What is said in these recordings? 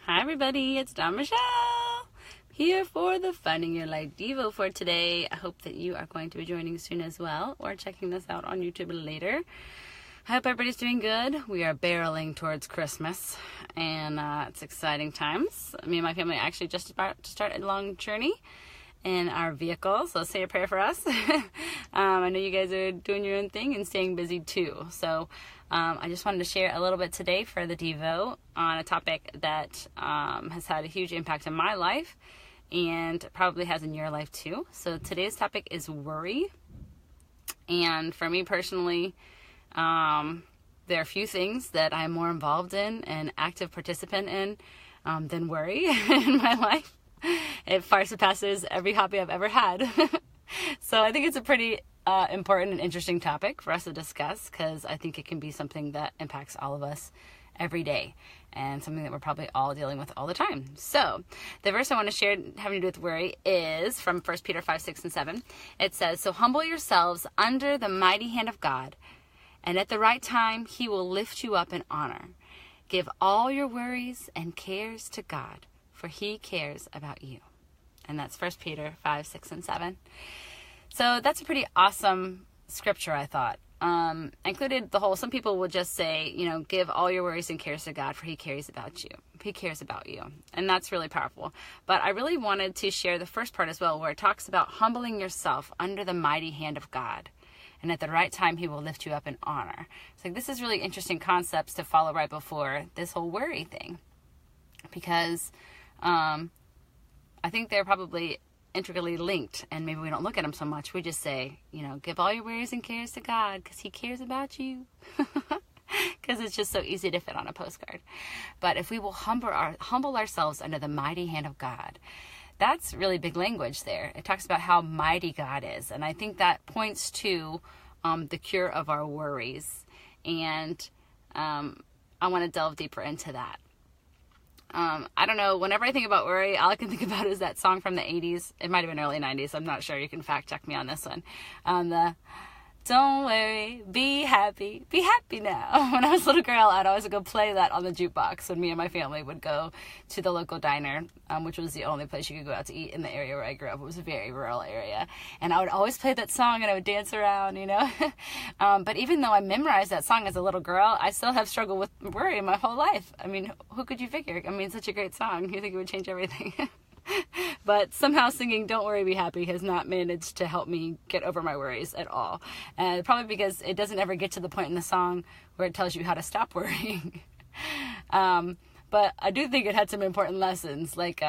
Hi everybody, it's Dawn Michelle here for the Finding Your Light Devo for today. I hope that you are going to be joining soon as well, or checking this out on YouTube later. I hope everybody's doing good. We are barreling towards Christmas, and it's exciting times. Me and my family are actually just about to start a long journey in our vehicle, so say a prayer for us. I know you guys are doing your own thing and staying busy too. So I just wanted to share a little bit today for the Devo on a topic that has had a huge impact in my life and probably has in your life too. So today's topic is worry. And for me personally, there are a few things that I'm more involved in and active participant in than worry in my life. It far surpasses every hobby I've ever had. So I think it's a pretty important and interesting topic for us to discuss, because I think it can be something that impacts all of us every day and something that we're probably all dealing with all the time. So the verse I want to share having to do with worry is from 1 Peter 5, 6, and 7. It says, "So humble yourselves under the mighty hand of God, and at the right time he will lift you up in honor. Give all your worries and cares to God, for he cares about you." And that's 1 Peter 5, 6, and 7. So that's a pretty awesome scripture, I thought. Included the whole, some people will just say, give all your worries and cares to God, for he cares about you. He cares about you. And that's really powerful. But I really wanted to share the first part as well, where it talks about humbling yourself under the mighty hand of God. And at the right time, he will lift you up in honor. So this is really interesting concepts to follow right before this whole worry thing. Because I think they're probably intricately linked, and maybe we don't look at them so much. We just say, give all your worries and cares to God, because he cares about you. Because it's just so easy to fit on a postcard. But if we will humble ourselves under the mighty hand of God, that's really big language there. It talks about how mighty God is, and I think that points to the cure of our worries. And I want to delve deeper into that. I don't know, whenever I think about worry, all I can think about is that song from the 80s. It might have been early 90s. I'm not sure. You can fact check me on this one. The "Don't worry, be happy now." When I was a little girl, I'd always go play that on the jukebox when me and my family would go to the local diner, which was the only place you could go out to eat in the area where I grew up. It was a very rural area. And I would always play that song, and I would dance around, But even though I memorized that song as a little girl, I still have struggled with worry my whole life. I mean, who could you figure? I mean, such a great song. You think it would change everything. But somehow singing "Don't Worry, Be Happy" has not managed to help me get over my worries at all. Probably because it doesn't ever get to the point in the song where it tells you how to stop worrying. But I do think it had some important lessons, like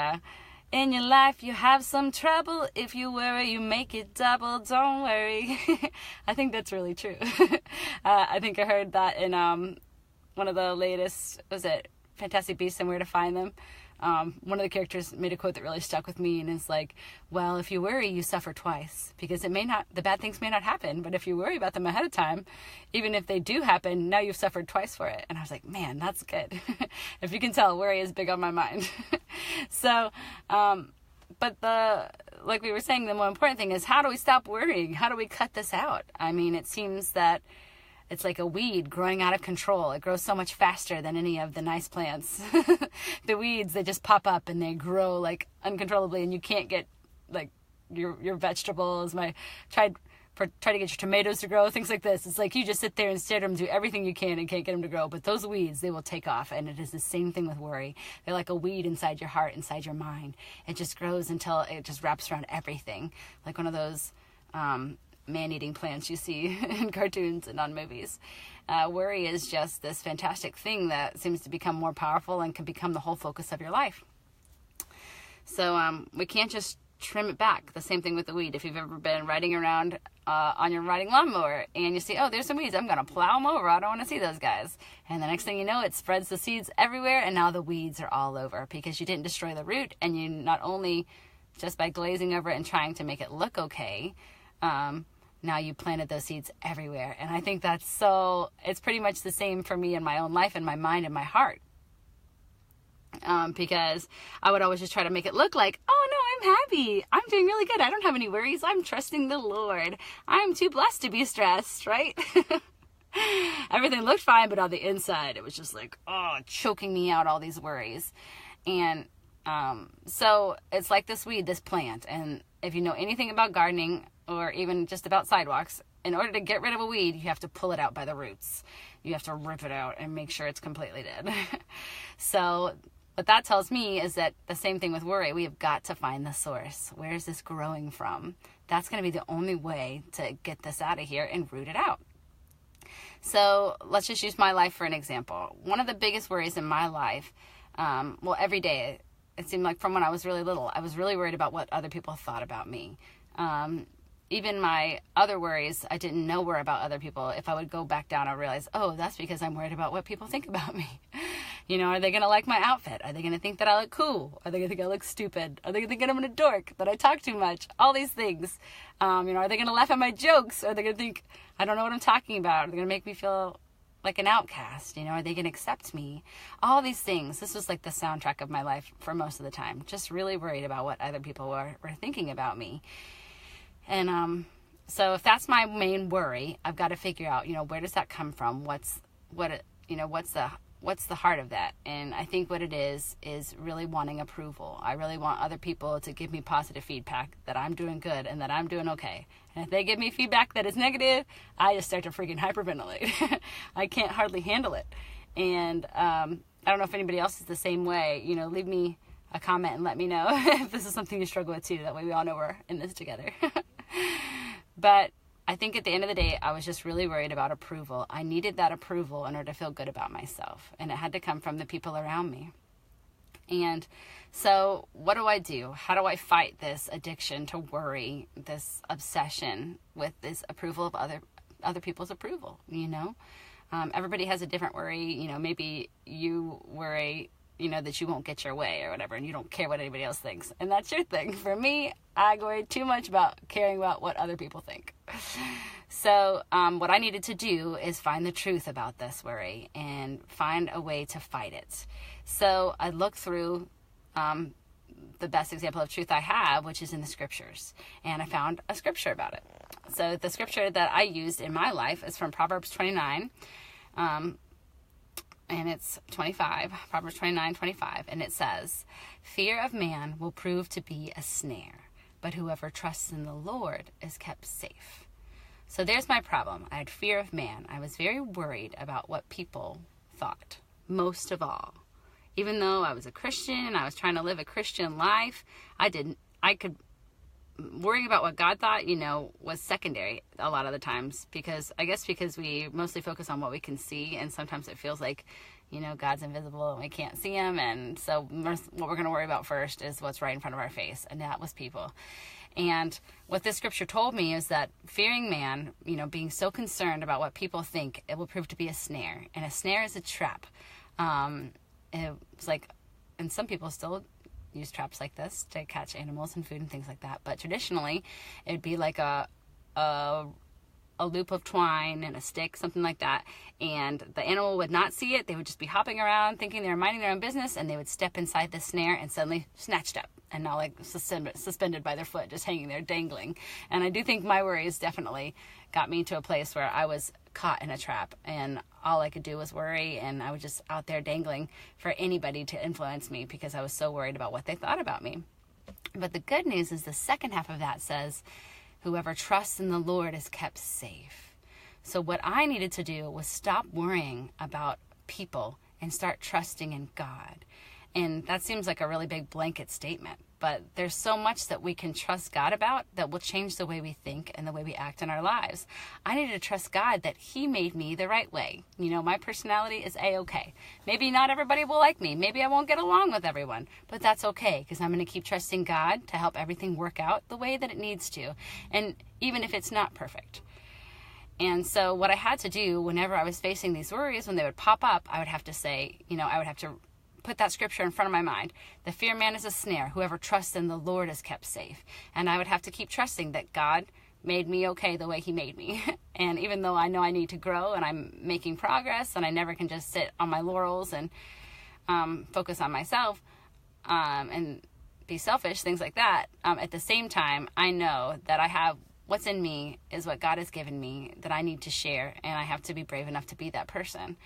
in your life you have some trouble. If you worry, you make it double. Don't worry. I think that's really true. I think I heard that in one of the latest, was it Fantastic Beasts and Where to Find Them? One of the characters made a quote that really stuck with me, and it's like, well, if you worry, you suffer twice, because the bad things may not happen, but if you worry about them ahead of time, even if they do happen, now you've suffered twice for it. And I was like, man, that's good. If you can tell, worry is big on my mind. So, but like we were saying, the more important thing is, how do we stop worrying? How do we cut this out? I mean, it seems that it's like a weed growing out of control. It grows so much faster than any of the nice plants. The weeds, they just pop up and they grow like uncontrollably, and you can't get like your vegetables. Try to get your tomatoes to grow, things like this. It's like you just sit there and stare at them, do everything you can, and can't get them to grow. But those weeds, they will take off. And it is the same thing with worry. They're like a weed inside your heart, inside your mind. It just grows until it just wraps around everything, like one of those man-eating plants you see in cartoons and on movies. Worry is just this fantastic thing that seems to become more powerful and can become the whole focus of your life. So we can't just trim it back. The same thing with the weed. If you've ever been riding around on your riding lawnmower and you see, oh, there's some weeds, I'm going to plow them over. I don't want to see those guys. And the next thing you know, it spreads the seeds everywhere, and now the weeds are all over because you didn't destroy the root, and you not only just by glazing over it and trying to make it look okay, now you planted those seeds everywhere. And I think it's pretty much the same for me in my own life, and my mind and my heart. Because I would always just try to make it look like, oh no, I'm happy. I'm doing really good. I don't have any worries. I'm trusting the Lord. I'm too blessed to be stressed, right? Everything looked fine, but on the inside, it was just like, choking me out, all these worries. And so it's like this weed, this plant. And if you know anything about gardening or even just about sidewalks, in order to get rid of a weed, you have to pull it out by the roots. You have to rip it out and make sure it's completely dead. So what that tells me is that the same thing with worry. We have got to find the source. Where is this growing from? That's going to be the only way to get this out of here and root it out. So let's just use my life for an example. One of the biggest worries in my life, every day, it seemed like from when I was really little, I was really worried about what other people thought about me. Even my other worries, I didn't know were about other people. If I would go back down, I'd realize, oh, that's because I'm worried about what people think about me. Are they going to like my outfit? Are they going to think that I look cool? Are they going to think I look stupid? Are they going to think that I'm a dork, that I talk too much? All these things. Are they going to laugh at my jokes? Are they going to think I don't know what I'm talking about? Are they going to make me feel like an outcast? Are they going to accept me? All these things. This was like the soundtrack of my life for most of the time. Just really worried about what other people were thinking about me. And so if that's my main worry, I've got to figure out, where does that come from? What's the heart of that? And I think what it is really wanting approval. I really want other people to give me positive feedback that I'm doing good and that I'm doing okay. And if they give me feedback that is negative, I just start to freaking hyperventilate. I can't hardly handle it. And I don't know if anybody else is the same way. Leave me a comment and let me know if this is something you struggle with too. That way we all know we're in this together. But I think at the end of the day, I was just really worried about approval. I needed that approval in order to feel good about myself. And it had to come from the people around me. And so what do? How do I fight this addiction to worry, this obsession with this approval of other people's approval, Everybody has a different worry. Maybe you worry, that you won't get your way or whatever, and you don't care what anybody else thinks. And that's your thing. For me, I worry too much about caring about what other people think. So what I needed to do is find the truth about this worry and find a way to fight it. So I looked through the best example of truth I have, which is in the scriptures. And I found a scripture about it. So the scripture that I used in my life is from Proverbs 29. And it's 25, Proverbs 29:25, and it says, "Fear of man will prove to be a snare, but whoever trusts in the Lord is kept safe." So there's my problem. I had fear of man. I was very worried about what people thought, most of all. Even though I was a Christian and I was trying to live a Christian life, worrying about what God thought, was secondary a lot of the times, because we mostly focus on what we can see, and sometimes it feels like, God's invisible and we can't see him. And so what we're going to worry about first is what's right in front of our face. And that was people. And what this scripture told me is that fearing man, being so concerned about what people think, it will prove to be a snare. And a snare is a trap. It's like, and some people still use traps like this to catch animals and food and things like that. But traditionally, it would be like a loop of twine and a stick, something like that. And the animal would not see it. They would just be hopping around thinking they were minding their own business, and they would step inside the snare and suddenly snatched up and now like suspended by their foot, just hanging there dangling. And I do think my worries definitely got me to a place where I was caught in a trap, and all I could do was worry, and I was just out there dangling for anybody to influence me because I was so worried about what they thought about me. But the good news is the second half of that says, "Whoever trusts in the Lord is kept safe." So what I needed to do was stop worrying about people and start trusting in God. And that seems like a really big blanket statement, but there's so much that we can trust God about that will change the way we think and the way we act in our lives. I needed to trust God that he made me the right way. My personality is A-okay. Maybe not everybody will like me. Maybe I won't get along with everyone, but that's okay, because I'm going to keep trusting God to help everything work out the way that it needs to, and even if it's not perfect. And so what I had to do whenever I was facing these worries, when they would pop up, I would have to say, I would have to put that scripture in front of my mind. The fear of man is a snare. Whoever trusts in the Lord is kept safe. And I would have to keep trusting that God made me okay the way he made me. And even though I know I need to grow and I'm making progress and I never can just sit on my laurels and focus on myself and be selfish, things like that, at the same time, I know that I have what's in me is what God has given me that I need to share, and I have to be brave enough to be that person.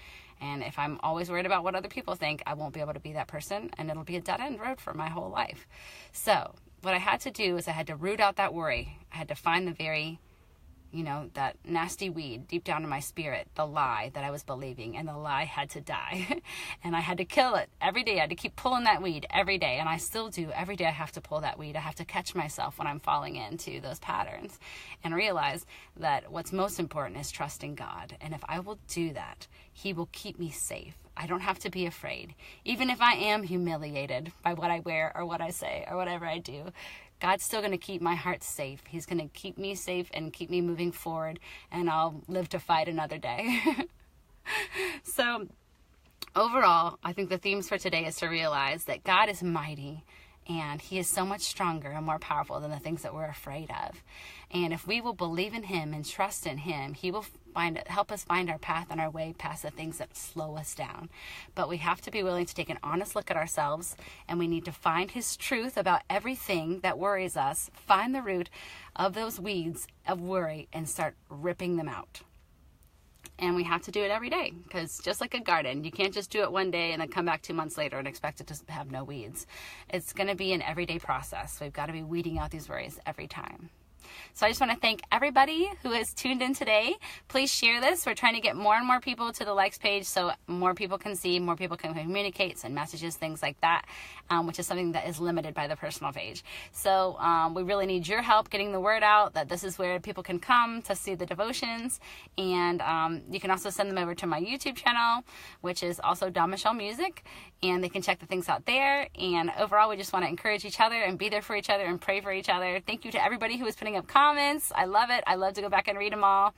And if I'm always worried about what other people think, I won't be able to be that person, and it'll be a dead-end road for my whole life. So what I had to do is I had to root out that worry. I had to find the very, that nasty weed deep down in my spirit, the lie that I was believing, and the lie had to die. And I had to kill it every day. I had to keep pulling that weed every day, and I still do. Every day I have to pull that weed. I have to catch myself when I'm falling into those patterns and realize that what's most important is trusting God. And if I will do that, He will keep me safe. I don't have to be afraid. Even if I am humiliated by what I wear or what I say or whatever I do, God's still going to keep my heart safe. He's going to keep me safe and keep me moving forward, and I'll live to fight another day. So overall, I think the themes for today is to realize that God is mighty, and He is so much stronger and more powerful than the things that we're afraid of. And if we will believe in Him and trust in Him, He will help us find our path and our way past the things that slow us down. But we have to be willing to take an honest look at ourselves, and we need to find His truth about everything that worries us, find the root of those weeds of worry, and start ripping them out. And we have to do it every day, because just like a garden, you can't just do it one day and then come back 2 months later and expect it to have no weeds. It's going to be an everyday process. We've got to be weeding out these worries every time. So I just want to thank everybody who has tuned in today. Please share this. We're trying to get more and more people to the likes page so more people can see, more people can communicate, send messages, things like that, which is something that is limited by the personal page. So we really need your help getting the word out that this is where people can come to see the devotions. And you can also send them over to my YouTube channel, which is also Dawn Michelle Music, and they can check the things out there. And overall, we just want to encourage each other and be there for each other and pray for each other. Thank you to everybody who is putting up comments. I love it. I love to go back and read them all.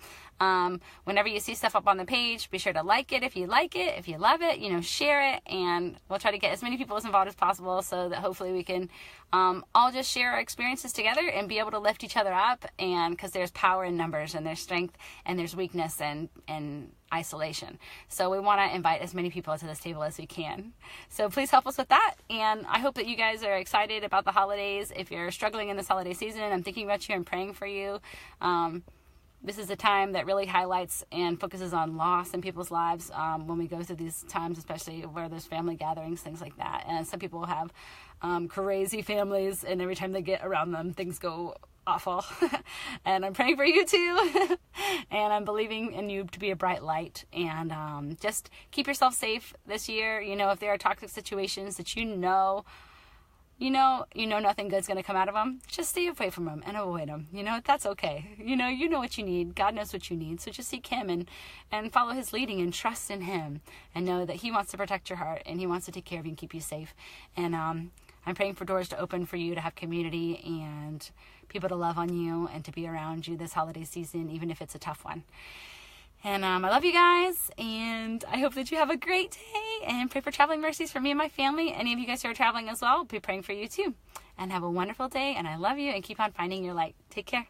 Whenever you see stuff up on the page, be sure to like it if you like it. If you love it, share it, and we'll try to get as many people as involved as possible so that hopefully we can all just share our experiences together and be able to lift each other up. And because there's power in numbers, and there's strength, and there's weakness and isolation. So we want to invite as many people to this table as we can. So please help us with that. And I hope that you guys are excited about the holidays. If you're struggling in this holiday season, I'm thinking about you and praying for you. This is a time that really highlights and focuses on loss in people's lives when we go through these times, especially where there's family gatherings, things like that. And some people have crazy families, and every time they get around them, things go awful. And I'm praying for you too. And I'm believing in you to be a bright light. And just keep yourself safe this year. If there are toxic situations that you know nothing good's going to come out of them, just stay away from them and avoid them. That's okay. You know what you need. God knows what you need. So just seek Him and follow His leading and trust in Him, and know that He wants to protect your heart, and He wants to take care of you and keep you safe. And I'm praying for doors to open for you to have community and people to love on you and to be around you this holiday season, even if it's a tough one. And I love you guys, and I hope that you have a great day, and pray for traveling mercies for me and my family. Any of you guys who are traveling as well, I'll be praying for you too. And have a wonderful day, and I love you, and keep on finding your light. Take care.